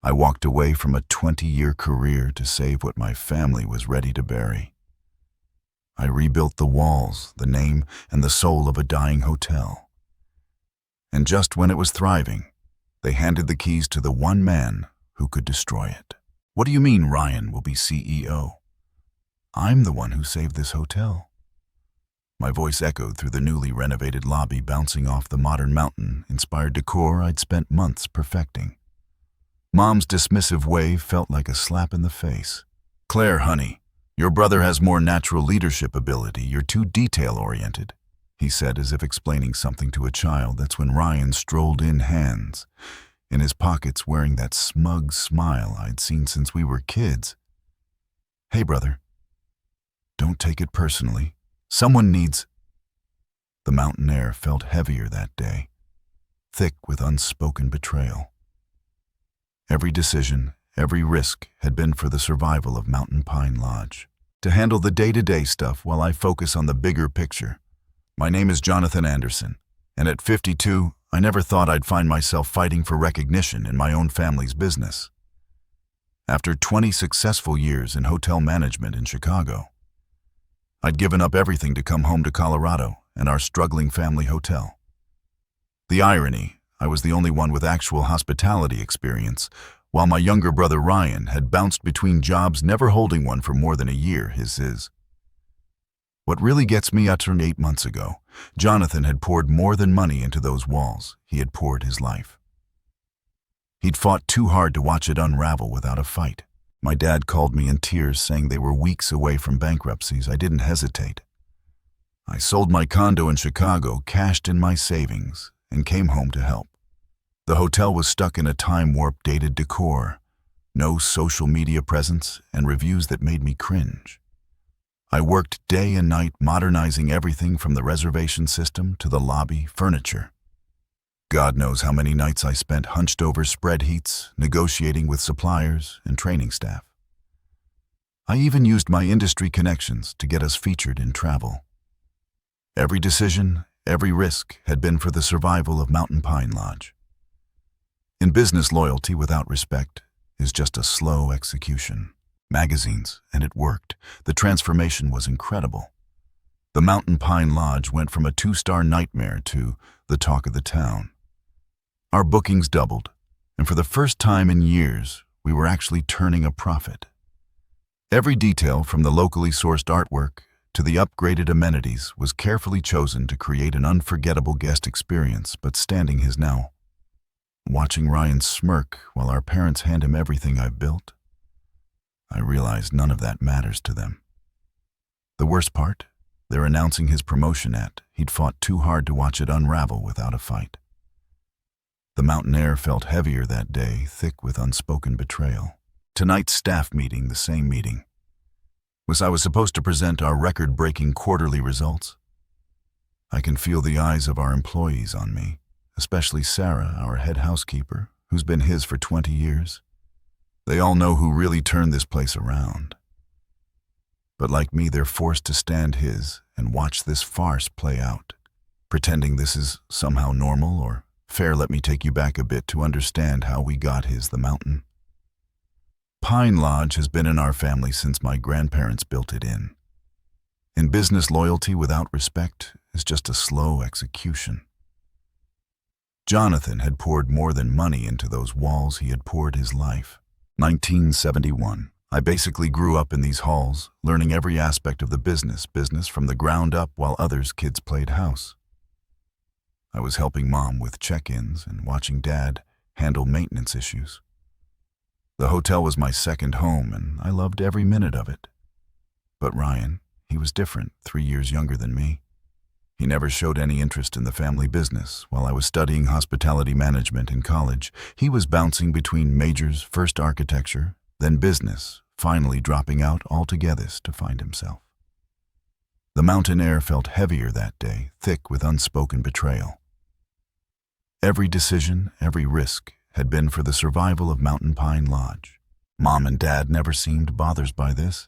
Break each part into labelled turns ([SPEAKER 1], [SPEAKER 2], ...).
[SPEAKER 1] I walked away from a 20-year career to save what my family was ready to bury. I rebuilt the walls, the name, and the soul of a dying hotel. And just when it was thriving, they handed the keys to the one man who could destroy it. What do you mean Ryan will be CEO? I'm the one who saved this hotel. My voice echoed through the newly renovated lobby, bouncing off the modern mountain-inspired decor I'd spent months perfecting. Mom's dismissive wave felt like a slap in the face. "Claire, honey, your brother has more natural leadership ability. You're too detail-oriented," he said, as if explaining something to a child. That's when Ryan strolled in, hands in his pockets, wearing that smug smile I'd seen since we were kids. "Hey, brother, don't take it personally. Someone needs—" The mountain air felt heavier that day, thick with unspoken betrayal. Every decision, every risk had been for the survival of Mountain Pine Lodge. To handle the day-to-day stuff while I focus on the bigger picture. My name is Jonathan Anderson, and at 52, I never thought I'd find myself fighting for recognition in my own family's business. After 20 successful years in hotel management in Chicago, I'd given up everything to come home to Colorado and our struggling family hotel. The irony, I was the only one with actual hospitality experience, while my younger brother Ryan had bounced between jobs, never holding one for more than a year. What really gets me, I turned 8 months ago. Jonathan had poured more than money into those walls. He had poured his life. He'd fought too hard to watch it unravel without a fight. My dad called me in tears, saying they were weeks away from bankruptcies. I didn't hesitate. I sold my condo in Chicago, cashed in my savings, and came home to help. The hotel was stuck in a time-warp, dated decor, no social media presence, and reviews that made me cringe. I worked day and night modernizing everything from the reservation system to the lobby furniture. God knows how many nights I spent hunched over spreadsheets, negotiating with suppliers and training staff. I even used my industry connections to get us featured in travel. Every decision, every risk had been for the survival of Mountain Pine Lodge. In business, loyalty without respect is just a slow execution. Magazines, and it worked. The transformation was incredible. The Mountain Pine Lodge went from a 2-star nightmare to the talk of the town. Our bookings doubled, and for the first time in years, we were actually turning a profit. Every detail, from the locally sourced artwork to the upgraded amenities, was carefully chosen to create an unforgettable guest experience. But standing his now, watching Ryan smirk while our parents hand him everything I've built, I realized none of that matters to them. The worst part? They're announcing his promotion at. He'd fought too hard to watch it unravel without a fight. The mountain air felt heavier that day, thick with unspoken betrayal. Tonight's staff meeting, the same meeting. I was supposed to present our record-breaking quarterly results. I can feel the eyes of our employees on me, especially Sarah, our head housekeeper, who's been his for 20 years. They all know who really turned this place around. But like me, they're forced to stand his and watch this farce play out, pretending this is somehow normal or fair. Let me take you back a bit to understand how we got the mountain. Pine Lodge has been in our family since my grandparents built it in. In business, loyalty without respect is just a slow execution. Jonathan had poured more than money into those walls. He had poured his life. 1971. I basically grew up in these halls, learning every aspect of the business from the ground up while others' kids played house. I was helping Mom with check-ins and watching Dad handle maintenance issues. The hotel was my second home, and I loved every minute of it. But Ryan, he was different, 3 years younger than me. He never showed any interest in the family business. While I was studying hospitality management in college, he was bouncing between majors, first architecture, then business, finally dropping out altogether to find himself. The mountain air felt heavier that day, thick with unspoken betrayal. Every decision, every risk had been for the survival of Mountain Pine Lodge. Mom and Dad never seemed bothered by this.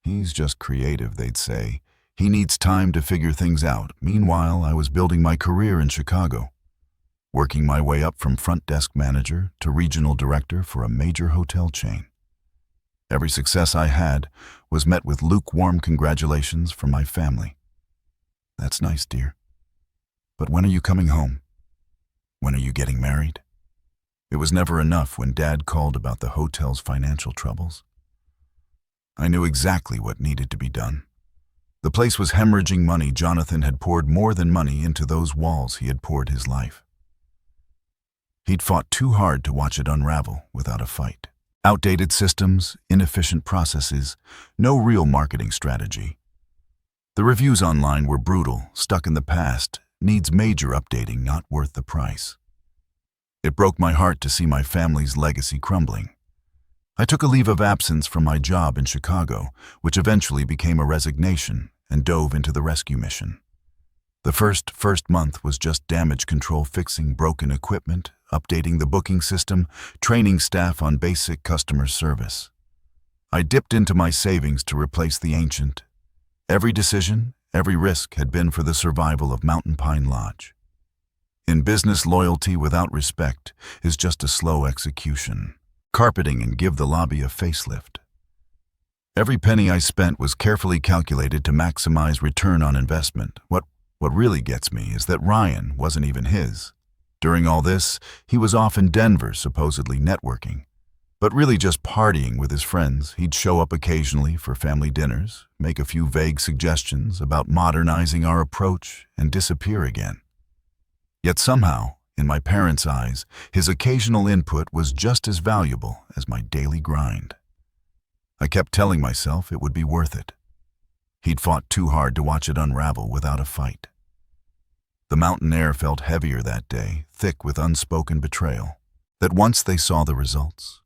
[SPEAKER 1] He's just creative, they'd say. He needs time to figure things out. Meanwhile, I was building my career in Chicago. working my way up from front desk manager to regional director for a major hotel chain. Every success I had was met with lukewarm congratulations from my family. "That's nice, dear. But when are you coming home? When are you getting married?" It was never enough when Dad called about the hotel's financial troubles. I knew exactly what needed to be done. The place was hemorrhaging money. Jonathan had poured more than money into those walls he had poured his life. He'd fought too hard to watch it unravel without a fight. Outdated systems, inefficient processes, no real marketing strategy. The reviews online were brutal, stuck in the past, needs major updating, not worth the price. It broke my heart to see my family's legacy crumbling. I took a leave of absence from my job in Chicago, which eventually became a resignation, and dove into the rescue mission. The first month was just damage control, fixing broken equipment, updating the booking system, training staff on basic customer service. I dipped into my savings to replace the ancient. Every decision, every risk had been for the survival of Mountain Pine Lodge. In business, loyalty without respect is just a slow execution. Carpeting and give the lobby a facelift. Every penny I spent was carefully calculated to maximize return on investment. What really gets me is that Ryan wasn't even his. During all this, he was off in Denver, supposedly networking, but really just partying with his friends. He'd show up occasionally for family dinners, make a few vague suggestions about modernizing our approach, and disappear again. Yet somehow, in my parents' eyes, his occasional input was just as valuable as my daily grind. I kept telling myself it would be worth it. He'd fought too hard to watch it unravel without a fight. The mountain air felt heavier that day, thick with unspoken betrayal, that once they saw the results.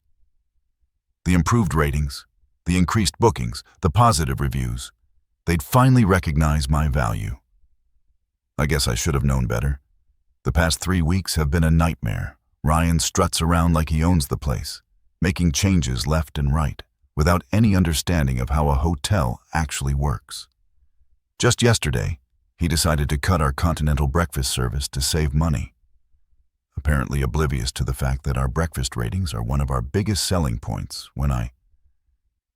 [SPEAKER 1] The improved ratings, the increased bookings, the positive reviews, they'd finally recognize my value. I guess I should have known better. The past 3 weeks have been a nightmare. Ryan struts around like he owns the place, making changes left and right, without any understanding of how a hotel actually works. Just yesterday, he decided to cut our continental breakfast service to save money, apparently oblivious to the fact that our breakfast ratings are one of our biggest selling points.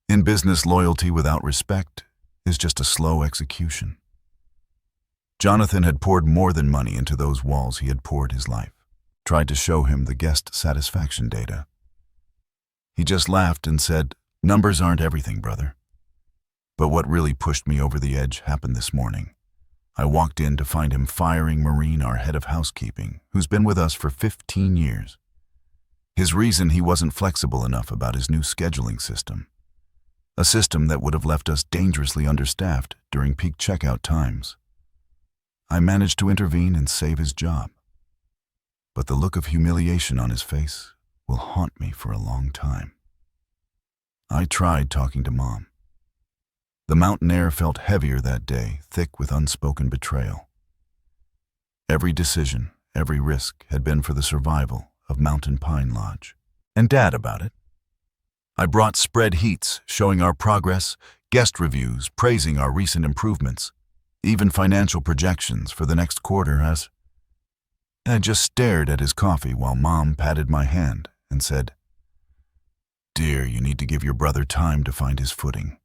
[SPEAKER 1] In business, loyalty without respect is just a slow execution. Jonathan had poured more than money into those walls he had poured his life. Tried to show him the guest satisfaction data. He just laughed and said, "Numbers aren't everything, brother." But what really pushed me over the edge happened this morning. I walked in to find him firing Maureen, our head of housekeeping, who's been with us for 15 years. His reason: he wasn't flexible enough about his new scheduling system. A system that would have left us dangerously understaffed during peak checkout times. I managed to intervene and save his job. But the look of humiliation on his face will haunt me for a long time. I tried talking to Mom. The mountain air felt heavier that day, thick with unspoken betrayal. Every decision, every risk had been for the survival of Mountain Pine Lodge. And Dad about it. I brought spread heats showing our progress, guest reviews praising our recent improvements, even financial projections for the next quarter. As Dad just stared at his coffee while Mom patted my hand and said, "Dear, you need to give your brother time to find his footing.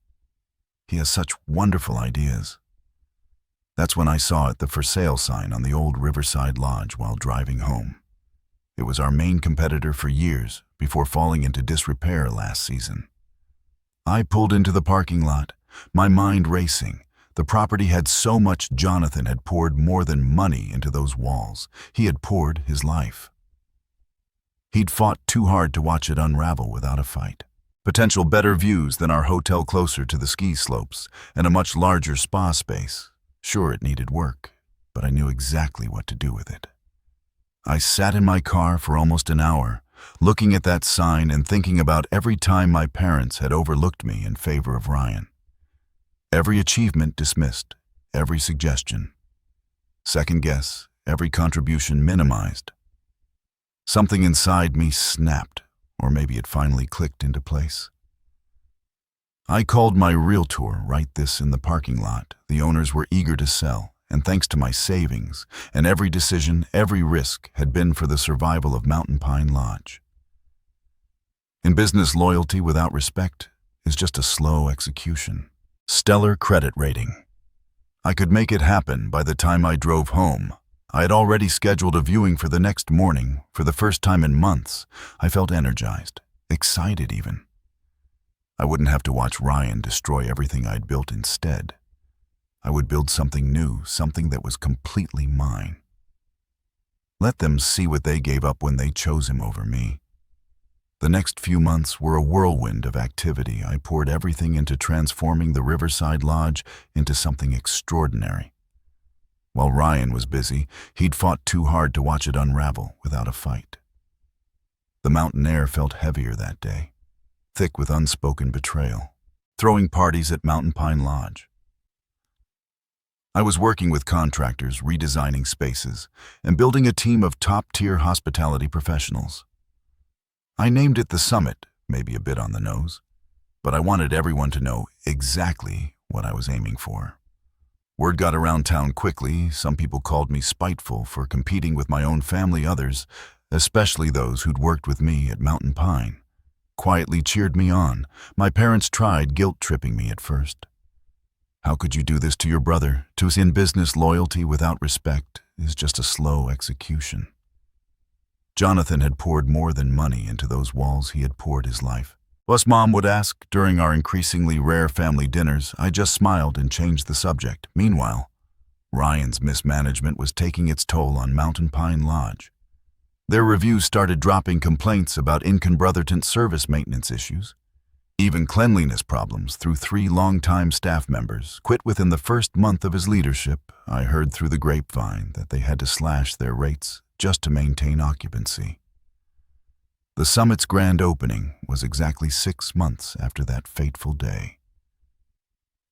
[SPEAKER 1] He has such wonderful ideas." That's when I saw the for sale sign on the old Riverside Lodge while driving home. It was our main competitor for years before falling into disrepair last season. I pulled into the parking lot, my mind racing. The property had so much. Jonathan had poured more than money into those walls. He had poured his life. He'd fought too hard to watch it unravel without a fight. Potential better views than our hotel closer to the ski slopes, and a much larger spa space. Sure, it needed work, but I knew exactly what to do with it. I sat in my car for almost an hour, looking at that sign and thinking about every time my parents had overlooked me in favor of Ryan. Every achievement dismissed, every suggestion. Second guess, every contribution minimized. Something inside me snapped, or maybe it finally clicked into place. I called my realtor right this in the parking lot. The owners were eager to sell, and thanks to my savings, and every decision, every risk had been for the survival of Mountain Pine Lodge. In business, loyalty without respect is just a slow execution. Stellar credit rating. I could make it happen by the time I drove home. I had already scheduled a viewing for the next morning. For the first time in months, I felt energized, excited even. I wouldn't have to watch Ryan destroy everything I'd built instead. I would build something new, something that was completely mine. Let them see what they gave up when they chose him over me. The next few months were a whirlwind of activity. I poured everything into transforming the Riverside Lodge into something extraordinary. While Ryan was busy, he'd fought too hard to watch it unravel without a fight. The mountain air felt heavier that day, thick with unspoken betrayal. Throwing parties at Mountain Pine Lodge. I was working with contractors, redesigning spaces, and building a team of top-tier hospitality professionals. I named it the Summit, maybe a bit on the nose, but I wanted everyone to know exactly what I was aiming for. Word got around town quickly. Some people called me spiteful for competing with my own family. Others, especially those who'd worked with me at Mountain Pine, quietly cheered me on. My parents tried guilt-tripping me at first. How could you do this to your brother? To us in business, loyalty without respect is just a slow execution. Jonathan had poured more than money into those walls. He had poured his life. Plus, Mom would ask during our increasingly rare family dinners. I just smiled and changed the subject. Meanwhile, Ryan's mismanagement was taking its toll on Mountain Pine Lodge. Their reviews started dropping complaints about inconsistent service maintenance issues. Even cleanliness problems through 3 longtime staff members quit within the first month of his leadership. I heard through the grapevine that they had to slash their rates just to maintain occupancy. The Summit's grand opening was exactly 6 months after that fateful day.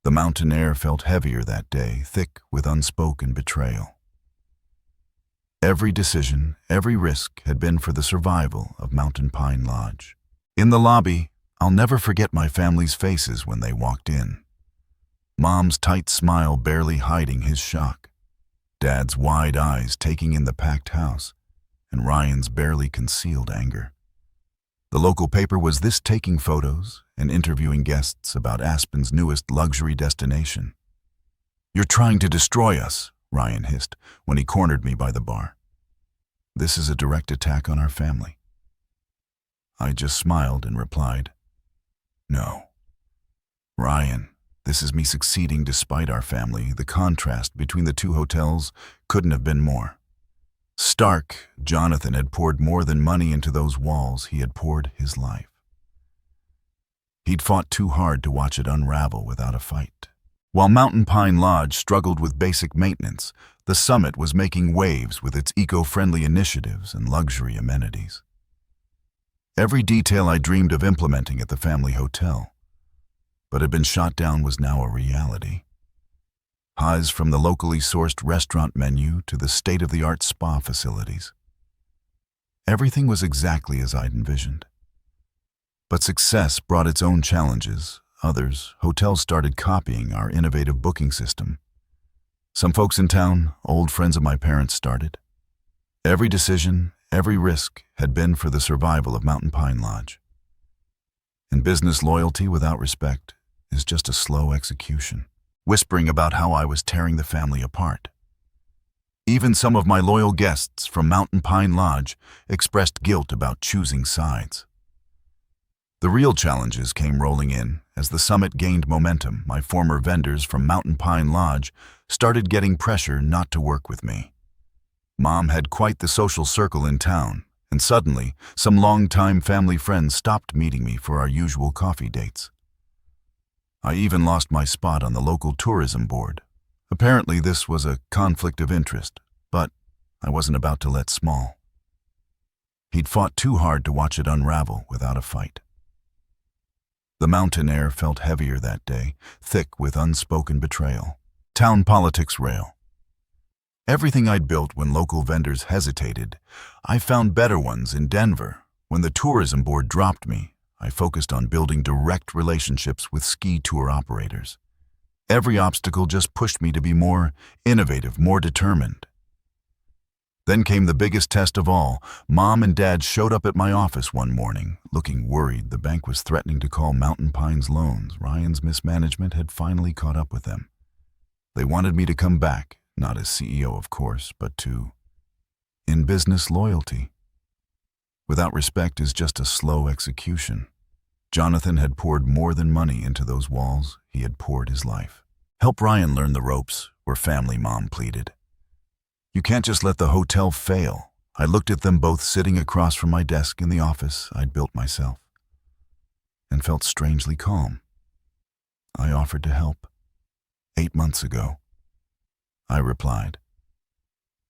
[SPEAKER 1] The mountain air felt heavier that day, thick with unspoken betrayal. Every decision, every risk had been for the survival of Mountain Pine Lodge. In the lobby, I'll never forget my family's faces when they walked in. Mom's tight smile barely hiding his shock, Dad's wide eyes taking in the packed house, and Ryan's barely concealed anger. The local paper was this taking photos and interviewing guests about Aspen's newest luxury destination. "You're trying to destroy us," Ryan hissed when he cornered me by the bar. "This is a direct attack on our family." I just smiled and replied, "No. Ryan, this is me succeeding despite our family. The contrast between the 2 hotels couldn't have been more stark. Jonathan had poured more than money into those walls. He had poured his life. He'd fought too hard to watch it unravel without a fight. While Mountain Pine Lodge struggled with basic maintenance, the Summit was making waves with its eco-friendly initiatives and luxury amenities. Every detail I dreamed of implementing at the family hotel, but had been shot down, was now a reality. Highs from the locally sourced restaurant menu to the state-of-the-art spa facilities. Everything was exactly as I'd envisioned. But success brought its own challenges. Hotels started copying our innovative booking system. Some folks in town, old friends of my parents, started. Every decision, every risk had been for the survival of Mountain Pine Lodge. In business, loyalty without respect is just a slow execution, whispering about how I was tearing the family apart. Even some of my loyal guests from Mountain Pine Lodge expressed guilt about choosing sides. The real challenges came rolling in as the Summit gained momentum. My former vendors from Mountain Pine Lodge started getting pressure not to work with me. Mom had quite the social circle in town, and suddenly, some longtime family friends stopped meeting me for our usual coffee dates. I even lost my spot on the local tourism board. Apparently, this was a conflict of interest, but I wasn't about to let small. He'd fought too hard to watch it unravel without a fight. The mountain air felt heavier that day, thick with unspoken betrayal. Town politics rail. Everything I'd built when local vendors hesitated, I found better ones in Denver. When the tourism board dropped me, I focused on building direct relationships with ski tour operators. Every obstacle just pushed me to be more innovative, more determined. Then came the biggest test of all. Mom and Dad showed up at my office one morning, looking worried. The bank was threatening to call Mountain Pines Loans. Ryan's mismanagement had finally caught up with them. They wanted me to come back, not as CEO, of course, but in business loyalty. Without respect is just a slow execution. Jonathan had poured more than money into those walls. He had poured his life. Help Ryan learn the ropes. We're family, Mom pleaded. You can't just let the hotel fail. I looked at them both sitting across from my desk in the office I'd built myself, and felt strangely calm. I offered to help. 8 months ago. I replied.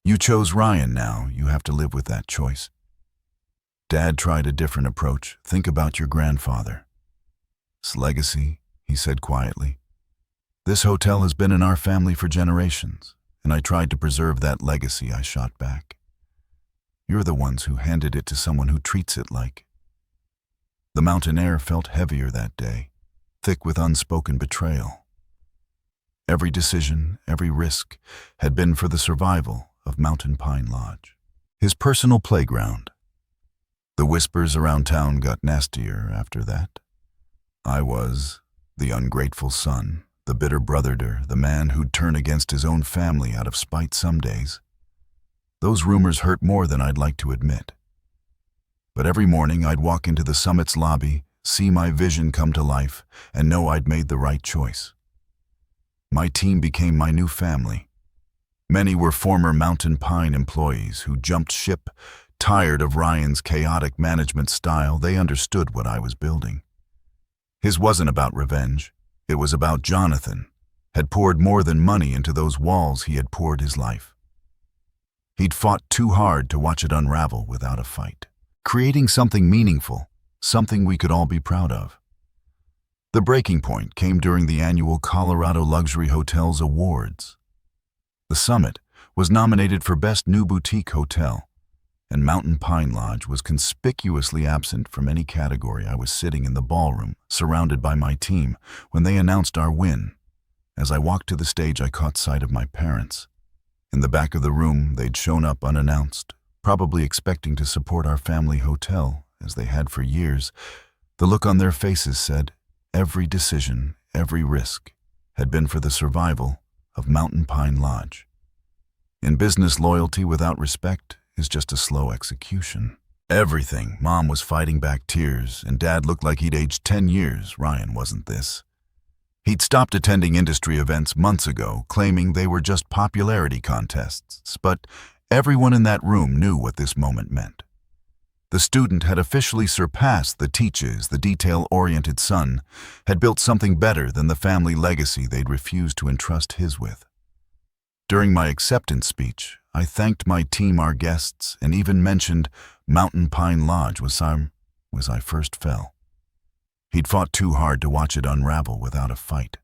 [SPEAKER 1] You chose Ryan now. You have to live with that choice. Dad tried a different approach. Think about your grandfather. His legacy, he said quietly. This hotel has been in our family for generations, and I tried to preserve that legacy. I shot back. You're the ones who handed it to someone who treats it like. The mountain air felt heavier that day, thick with unspoken betrayal. Every decision, every risk, had been for the survival of Mountain Pine Lodge, his personal playground. The whispers around town got nastier after that. I was the ungrateful son, the bitter brother, the man who'd turn against his own family out of spite some days. Those rumors hurt more than I'd like to admit. But every morning I'd walk into the summit's lobby, see my vision come to life, and know I'd made the right choice. My team became my new family. Many were former Mountain Pine employees who jumped ship, tired of Ryan's chaotic management style. They understood what I was building. His wasn't about revenge. It was about Jonathan. Had poured more than money into those walls. He had poured his life. He'd fought too hard to watch it unravel without a fight, creating something meaningful, something we could all be proud of. The breaking point came during the annual Colorado Luxury Hotels Awards. The Summit was nominated for Best New Boutique Hotel, and Mountain Pine Lodge was conspicuously absent from any category. I was sitting in the ballroom, surrounded by my team, when they announced our win. As I walked to the stage, I caught sight of my parents. In the back of the room, they'd shown up unannounced, probably expecting to support our family hotel, as they had for years. The look on their faces said, every decision, every risk, had been for the survival of Mountain Pine Lodge. In business, loyalty without respect is just a slow execution. Everything. Mom was fighting back tears, and Dad looked like he'd aged 10 years. Ryan wasn't this. He'd stopped attending industry events months ago, claiming they were just popularity contests, but everyone in that room knew what this moment meant. The student had officially surpassed the teaches, the detail-oriented son, had built something better than the family legacy they'd refused to entrust his with. During my acceptance speech, I thanked my team, our guests, and even mentioned Mountain Pine Lodge was I first fell. He'd fought too hard to watch it unravel without a fight.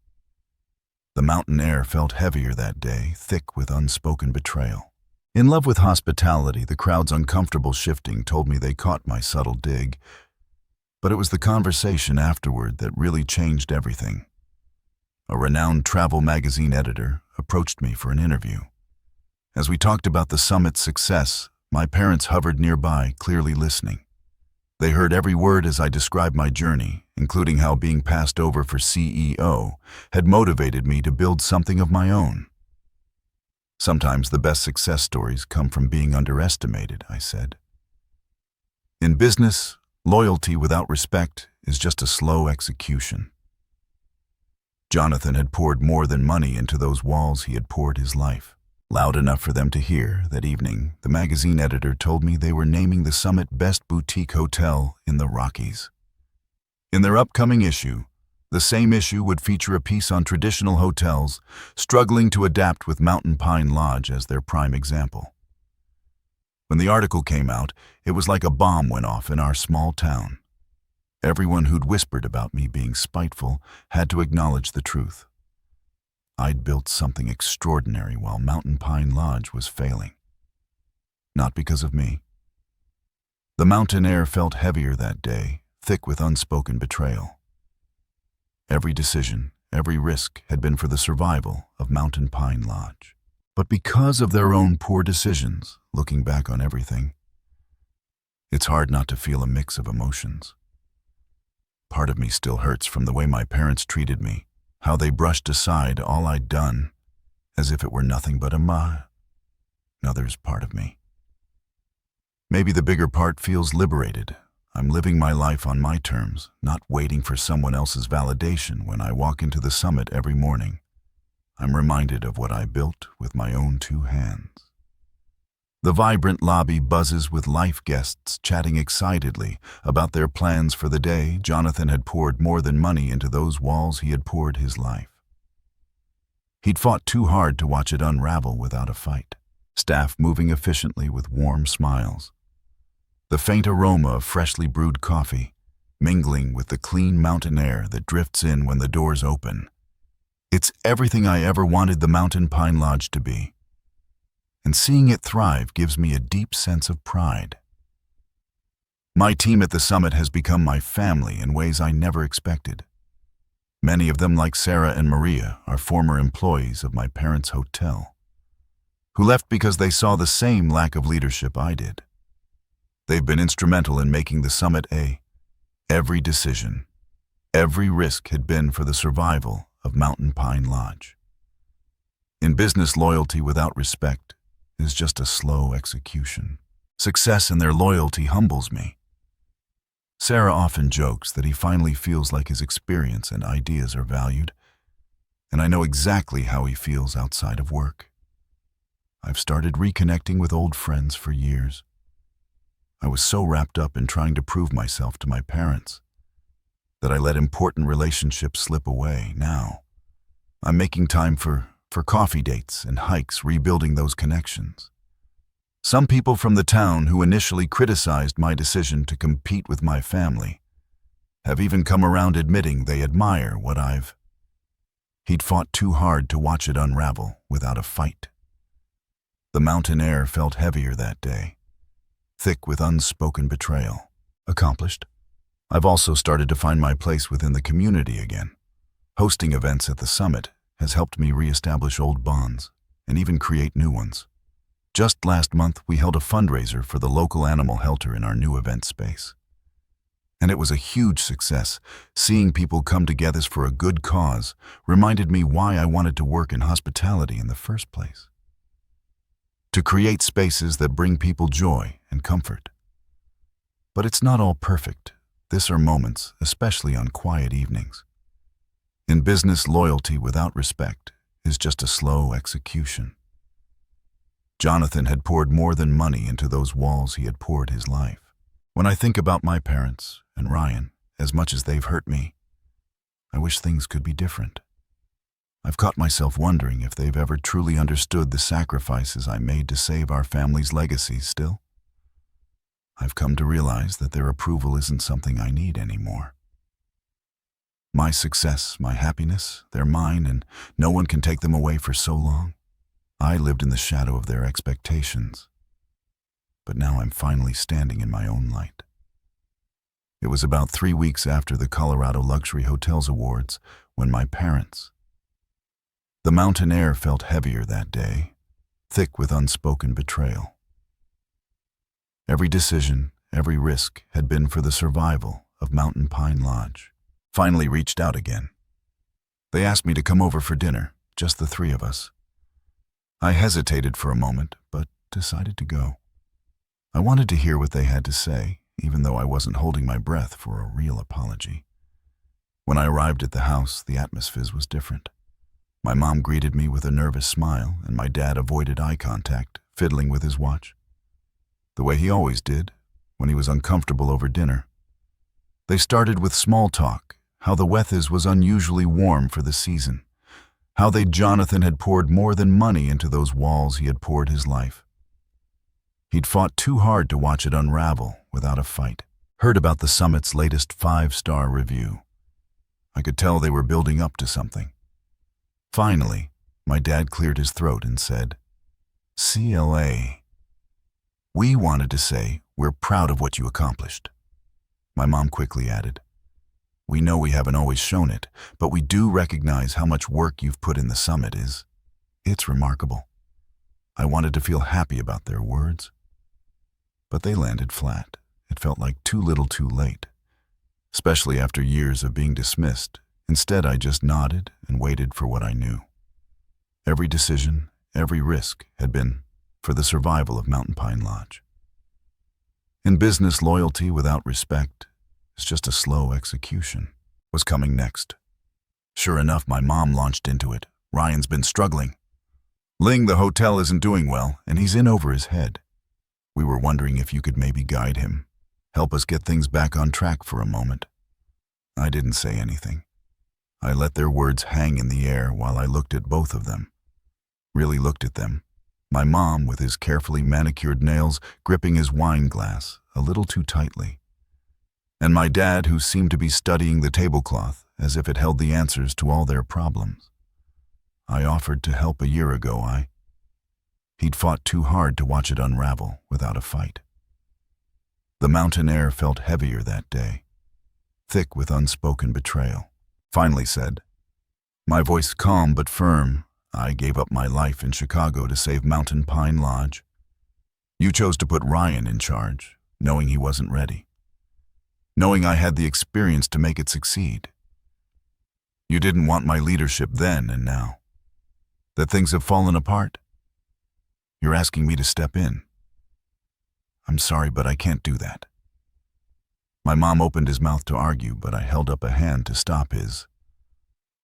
[SPEAKER 1] The mountain air felt heavier that day, thick with unspoken betrayal. In love with hospitality, the crowd's uncomfortable shifting told me they caught my subtle dig. But it was the conversation afterward that really changed everything. A renowned travel magazine editor approached me for an interview. As we talked about the summit's success, my parents hovered nearby, clearly listening. They heard every word as I described my journey, including how being passed over for CEO had motivated me to build something of my own. Sometimes the best success stories come from being underestimated, I said. In business, loyalty without respect is just a slow execution. Jonathan had poured more than money into those walls. He had poured his life. Loud enough for them to hear, that evening, the magazine editor told me they were naming the Summit Best Boutique Hotel in the Rockies. In their upcoming issue, the same issue would feature a piece on traditional hotels struggling to adapt, with Mountain Pine Lodge as their prime example. When the article came out, it was like a bomb went off in our small town. Everyone who'd whispered about me being spiteful had to acknowledge the truth. I'd built something extraordinary while Mountain Pine Lodge was failing. Not because of me. The mountain air felt heavier that day, thick with unspoken betrayal. Every decision, every risk had been for the survival of Mountain Pine Lodge. But because of their own poor decisions, looking back on everything, it's hard not to feel a mix of emotions. Part of me still hurts from the way my parents treated me, how they brushed aside all I'd done, as if it were nothing but another's part of me. Maybe the bigger part feels liberated. I'm living my life on my terms, not waiting for someone else's validation when I walk into the summit every morning. I'm reminded of what I built with my own 2 hands. The vibrant lobby buzzes with life guests chatting excitedly about their plans for the day. Jonathan had poured more than money into those walls. He had poured his life. He'd fought too hard to watch it unravel without a fight. Staff moving efficiently with warm smiles. The faint aroma of freshly brewed coffee, mingling with the clean mountain air that drifts in when the doors open. It's everything I ever wanted the Mountain Pine Lodge to be. And seeing it thrive gives me a deep sense of pride. My team at the summit has become my family in ways I never expected. Many of them, like Sarah and Maria, are former employees of my parents' hotel, who left because they saw the same lack of leadership I did. They've been instrumental in making the summit every decision, every risk had been for the survival of Mountain Pine Lodge. In business, loyalty without respect is just a slow execution. Success in their loyalty humbles me. Sarah often jokes that he finally feels like his experience and ideas are valued, and I know exactly how he feels outside of work. I've started reconnecting with old friends for years. I was so wrapped up in trying to prove myself to my parents that I let important relationships slip away. Now, I'm making time for coffee dates and hikes, rebuilding those connections. Some people from the town who initially criticized my decision to compete with my family have even come around admitting they admire what He'd fought too hard to watch it unravel without a fight. The mountain air felt heavier that day, thick with unspoken betrayal. Accomplished. I've also started to find my place within the community again. Hosting events at the summit has helped me reestablish old bonds and even create new ones. Just last month, we held a fundraiser for the local animal shelter in our new event space. And it was a huge success. Seeing people come together for a good cause reminded me why I wanted to work in hospitality in the first place. To create spaces that bring people joy and comfort. But it's not all perfect. There are moments, especially on quiet evenings. In business, loyalty without respect is just a slow execution. Jonathan had poured more than money into those walls. He had poured his life. When I think about my parents and Ryan, as much as they've hurt me, I wish things could be different. I've caught myself wondering if they've ever truly understood the sacrifices I made to save our family's legacy. Still, I've come to realize that their approval isn't something I need anymore. My success, my happiness, they're mine, and no one can take them away for so long. I lived in the shadow of their expectations, but now I'm finally standing in my own light. It was about 3 weeks after the Colorado Luxury Hotels Awards when my parents. The mountain air felt heavier that day, thick with unspoken betrayal. Every decision, every risk had been for the survival of Mountain Pine Lodge. Finally reached out again. They asked me to come over for dinner, just the 3 of us. I hesitated for a moment, but decided to go. I wanted to hear what they had to say, even though I wasn't holding my breath for a real apology. When I arrived at the house, the atmosphere was different. My mom greeted me with a nervous smile, and my dad avoided eye contact, fiddling with his watch. The way he always did, when he was uncomfortable over dinner. They started with small talk, how the weather was unusually warm for the season, how Jonathan had poured more than money into those walls. He had poured his life. He'd fought too hard to watch it unravel without a fight. Heard about the summit's latest 5-star review. I could tell they were building up to something. Finally, my dad cleared his throat and said, "CLA. We wanted to say we're proud of what you accomplished." My mom quickly added, We know we haven't always shown it, but we do recognize how much work you've put in the summit it's remarkable. I wanted to feel happy about their words, but they landed flat. It felt like too little too late, especially after years of being dismissed. Instead, I just nodded and waited for what I knew. Every decision, every risk had been for the survival of Mountain Pine Lodge. In business, loyalty without respect is just a slow execution. Was coming next. Sure enough, my mom launched into it. Ryan's been struggling. Ling, the hotel isn't doing well, and he's in over his head. We were wondering if you could maybe guide him, help us get things back on track for a moment. I didn't say anything. I let their words hang in the air while I looked at both of them. Really looked at them. My mom, with his carefully manicured nails, gripping his wine glass a little too tightly. And my dad, who seemed to be studying the tablecloth as if it held the answers to all their problems. I offered to help a year ago. He'd fought too hard to watch it unravel without a fight. The mountain air felt heavier that day, thick with unspoken betrayal. Finally said, my voice calm but firm, I gave up my life in Chicago to save Mountain Pine Lodge. You chose to put Ryan in charge, knowing he wasn't ready, knowing I had the experience to make it succeed. You didn't want my leadership then and now. That things have fallen apart? You're asking me to step in. I'm sorry, but I can't do that. My mom opened his mouth to argue, but I held up a hand to stop his.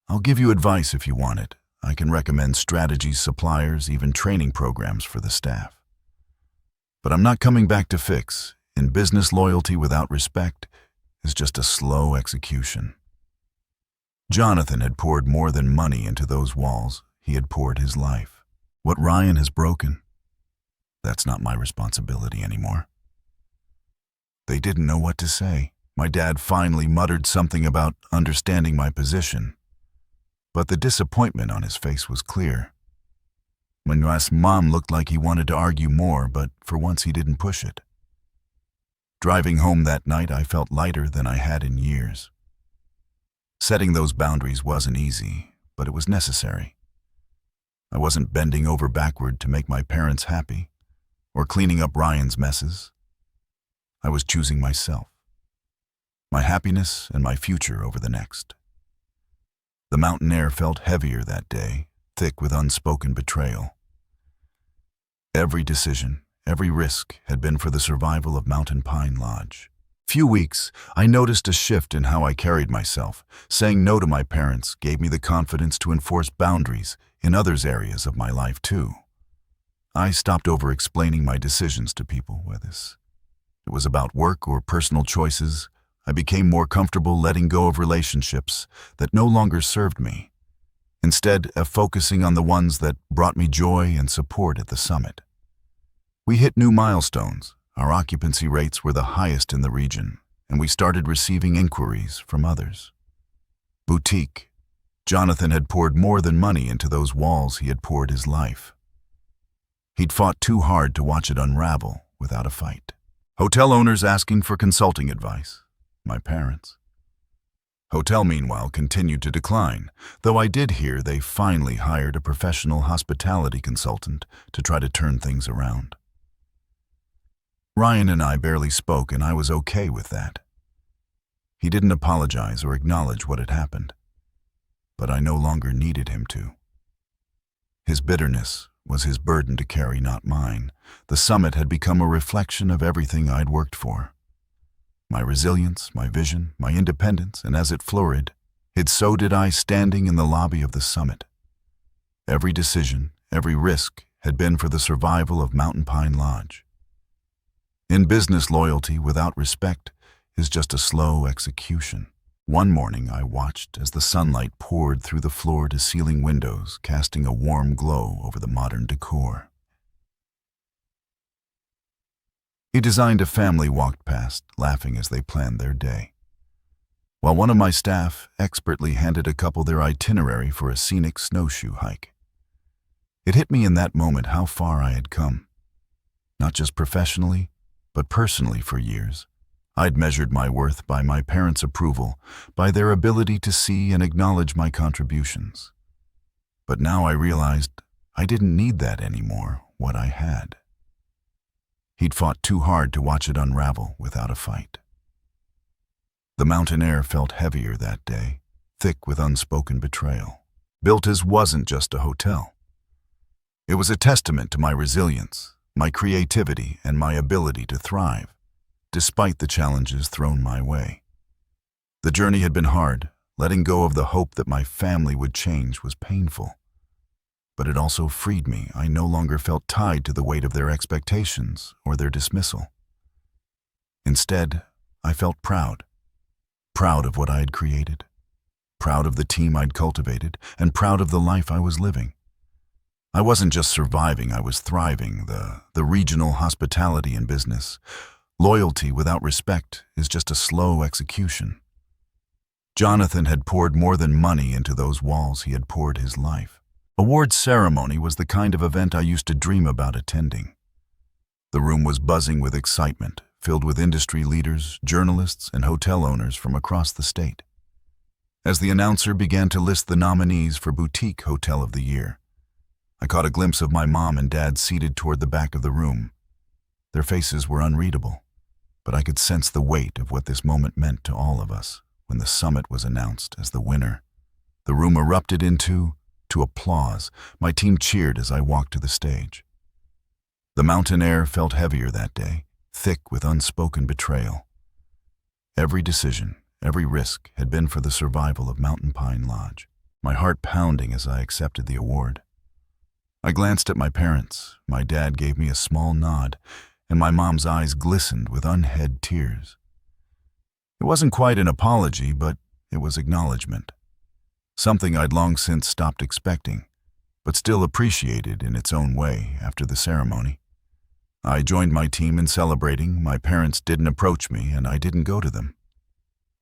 [SPEAKER 1] I'll give you advice if you want it. I can recommend strategies, suppliers, even training programs for the staff. But I'm not coming back to fix. In business, loyalty without respect is just a slow execution. Jonathan had poured more than money into those walls. He had poured his life. What Ryan has broken, that's not my responsibility anymore. They didn't know what to say. My dad finally muttered something about understanding my position, but the disappointment on his face was clear. My mom looked like he wanted to argue more, but for once he didn't push it. Driving home that night, I felt lighter than I had in years. Setting those boundaries wasn't easy, but it was necessary. I wasn't bending over backward to make my parents happy, or cleaning up Ryan's messes. I was choosing myself, my happiness and my future over the next. The mountain air felt heavier that day, thick with unspoken betrayal. Every decision, every risk had been for the survival of Mountain Pine Lodge. Few weeks, I noticed a shift in how I carried myself. Saying no to my parents gave me the confidence to enforce boundaries in others' areas of my life too. I stopped over-explaining my decisions to people, whether it was about work or personal choices. I became more comfortable letting go of relationships that no longer served me, instead of focusing on the ones that brought me joy and support at the summit. We hit new milestones. Our occupancy rates were the highest in the region, and we started receiving inquiries from others. Boutique. Jonathan had poured more than money into those walls. He had poured his life. He'd fought too hard to watch it unravel without a fight. Hotel owners asking for consulting advice. My parents. Hotel, meanwhile, continued to decline, though I did hear they finally hired a professional hospitality consultant to try to turn things around. Ryan and I barely spoke, and I was okay with that. He didn't apologize or acknowledge what had happened, but I no longer needed him to. His bitterness was his burden to carry, not mine. The summit had become a reflection of everything I'd worked for. My resilience, my vision, my independence, and as it flourished, so did I standing in the lobby of the summit. Every decision, every risk had been for the survival of Mountain Pine Lodge. In business, loyalty without respect is just a slow execution. One morning I watched as the sunlight poured through the floor-to-ceiling windows, casting a warm glow over the modern decor. A designed family walked past, laughing as they planned their day, while one of my staff expertly handed a couple their itinerary for a scenic snowshoe hike. It hit me in that moment how far I had come, not just professionally, but personally. For years, I'd measured my worth by my parents' approval, by their ability to see and acknowledge my contributions. But now I realized I didn't need that anymore, what I had. He'd fought too hard to watch it unravel without a fight. The mountain air felt heavier that day, thick with unspoken betrayal. Bilt's wasn't just a hotel. It was a testament to my resilience, my creativity, and my ability to thrive, despite the challenges thrown my way. The journey had been hard. Letting go of the hope that my family would change was painful. But it also freed me. I no longer felt tied to the weight of their expectations or their dismissal. Instead, I felt proud. Proud of what I had created. Proud of the team I'd cultivated, and proud of the life I was living. I wasn't just surviving, I was thriving. The regional hospitality and business. Loyalty without respect is just a slow execution. Jonathan had poured more than money into those walls, he had poured his life. Awards ceremony was the kind of event I used to dream about attending. The room was buzzing with excitement, filled with industry leaders, journalists, and hotel owners from across the state. As the announcer began to list the nominees for Boutique Hotel of the Year, I caught a glimpse of my mom and dad seated toward the back of the room. Their faces were unreadable, but I could sense the weight of what this moment meant to all of us. When the summit was announced as the winner, the room erupted into applause. My team cheered as I walked to the stage. The mountain air felt heavier that day, thick with unspoken betrayal. Every decision, every risk had been for the survival of Mountain Pine Lodge, my heart pounding as I accepted the award. I glanced at my parents. My dad gave me a small nod, and my mom's eyes glistened with unhed tears. It wasn't quite an apology, but it was acknowledgement. Something I'd long since stopped expecting, but still appreciated in its own way after the ceremony. I joined my team in celebrating. My parents didn't approach me, and I didn't go to them.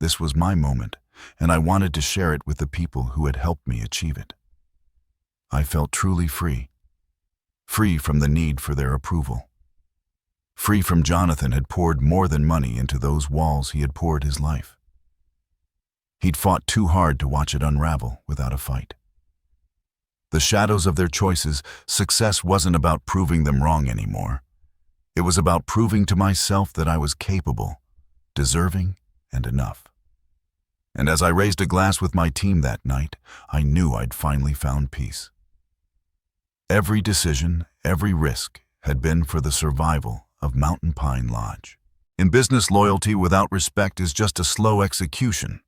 [SPEAKER 1] This was my moment, and I wanted to share it with the people who had helped me achieve it. I felt truly free. Free from the need for their approval. Free from Jonathan had poured more than money into those walls, he had poured his life. He'd fought too hard to watch it unravel without a fight. The shadows of their choices, success wasn't about proving them wrong anymore. It was about proving to myself that I was capable, deserving, and enough. And as I raised a glass with my team that night, I knew I'd finally found peace. Every decision, every risk had been for the survival of Mountain Pine Lodge. In business, loyalty without respect is just a slow execution.